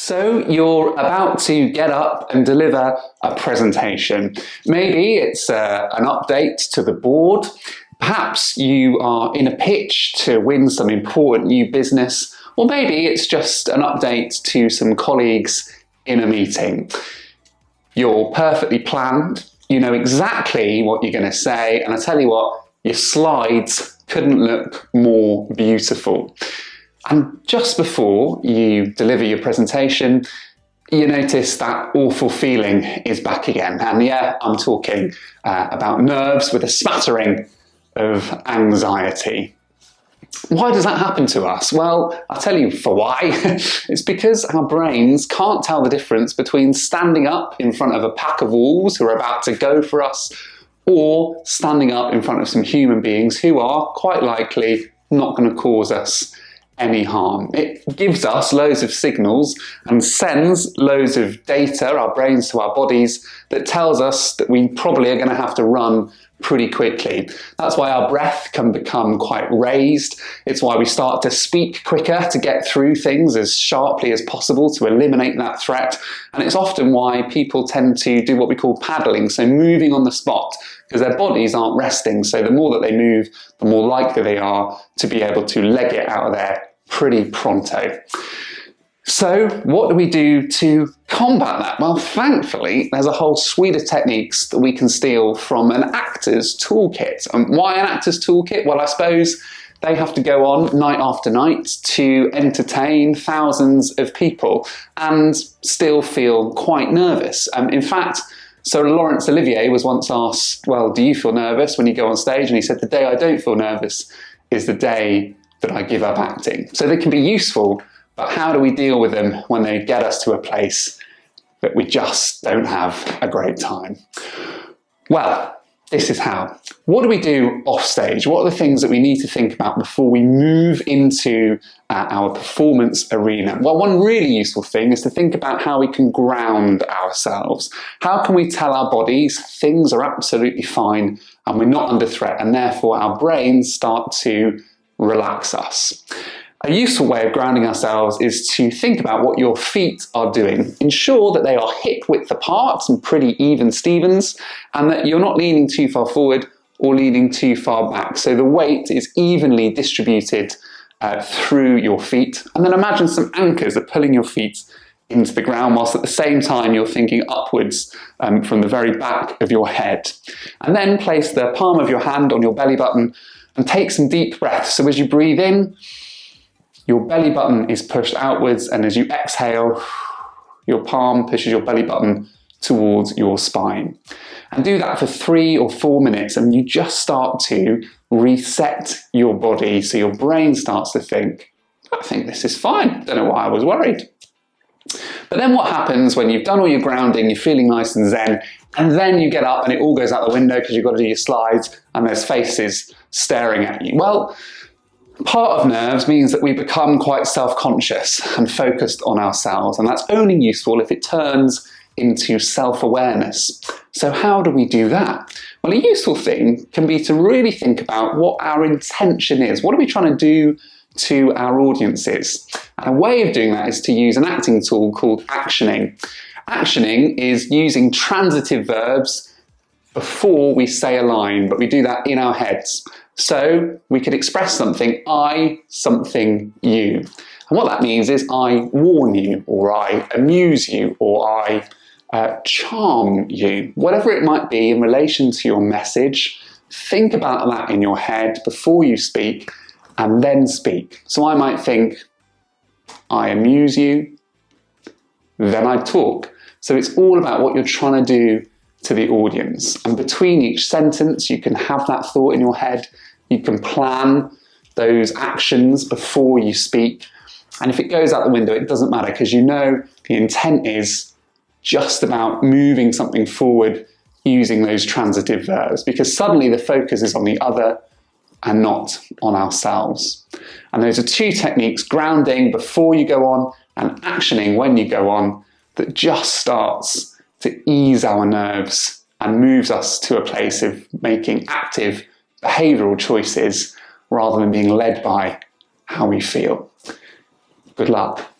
So you're about to get up and deliver a presentation. Maybe it's an update to the board. Perhaps you are in a pitch to win some important new business, or maybe it's just an update to some colleagues in a meeting. You're perfectly planned. You know exactly what you're going to say, and I tell you what, your slides couldn't look more beautiful. And just before you deliver your presentation, you notice that awful feeling is back again. And yeah, I'm talking about nerves with a smattering of anxiety. Why does that happen to us? Well, I'll tell you for why. It's because our brains can't tell the difference between standing up in front of a pack of wolves who are about to go for us, or standing up in front of some human beings who are quite likely not going to cause us any harm. It gives us loads of signals and sends loads of data, our brains to our bodies, that tells us that we probably are going to have to run pretty quickly. That's why our breath can become quite raised. It's why we start to speak quicker to get through things as sharply as possible to eliminate that threat. And it's often why people tend to do what we call paddling, so moving on the spot, because their bodies aren't resting. So the more that they move, the more likely they are to be able to leg it out of there pretty pronto. So what do we do to combat that? Well, thankfully, there's a whole suite of techniques that we can steal from an actor's toolkit. And why an actor's toolkit? Well, I suppose they have to go on night after night to entertain thousands of people and still feel quite nervous. In fact, Sir Laurence Olivier was once asked, well, do you feel nervous when you go on stage? And he said, the day I don't feel nervous is the day that I give up acting. So they can be useful, but how do we deal with them when they get us to a place that we just don't have a great time? Well, this is how. What do we do off stage? What are the things that we need to think about before we move into our performance arena? Well, one really useful thing is to think about how we can ground ourselves. How can we tell our bodies things are absolutely fine and we're not under threat, and therefore our brains start to relax us? A useful way of grounding ourselves is to think about what your feet are doing. Ensure that they are hip width apart and pretty even Stevens, and that you're not leaning too far forward or leaning too far back. So the weight is evenly distributed through your feet. And then imagine some anchors are pulling your feet into the ground, whilst at the same time you're thinking upwards from the very back of your head. And then place the palm of your hand on your belly button and take some deep breaths. So as you breathe in, your belly button is pushed outwards, and as you exhale, your palm pushes your belly button towards your spine. And do that for 3 or 4 minutes, and you just start to reset your body, so your brain starts to think, I think this is fine, don't know why I was worried. But then what happens when you've done all your grounding, you're feeling nice and zen, and then you get up and it all goes out the window because you've got to do your slides and there's faces staring at you? Well, part of nerves means that we become quite self-conscious and focused on ourselves, and that's only useful if it turns into self-awareness. So how do we do that? Well, a useful thing can be to really think about what our intention is. What are we trying to do to our audiences? And a way of doing that is to use an acting tool called actioning. Actioning is using transitive verbs before we say a line, but we do that in our heads. So we could express something, I, something, you. And what that means is I warn you, or I amuse you, or I charm you. Whatever it might be in relation to your message, think about that in your head before you speak, and then speak. So I might think, I amuse you, then I talk. So it's all about what you're trying to do to the audience. And between each sentence, you can have that thought in your head. You can plan those actions before you speak. And if it goes out the window, it doesn't matter, because you know the intent is just about moving something forward using those transitive verbs, because suddenly the focus is on the other and not on ourselves. And those are 2 techniques, grounding before you go on and actioning when you go on, that just starts to ease our nerves and moves us to a place of making active behavioural choices rather than being led by how we feel. Good luck.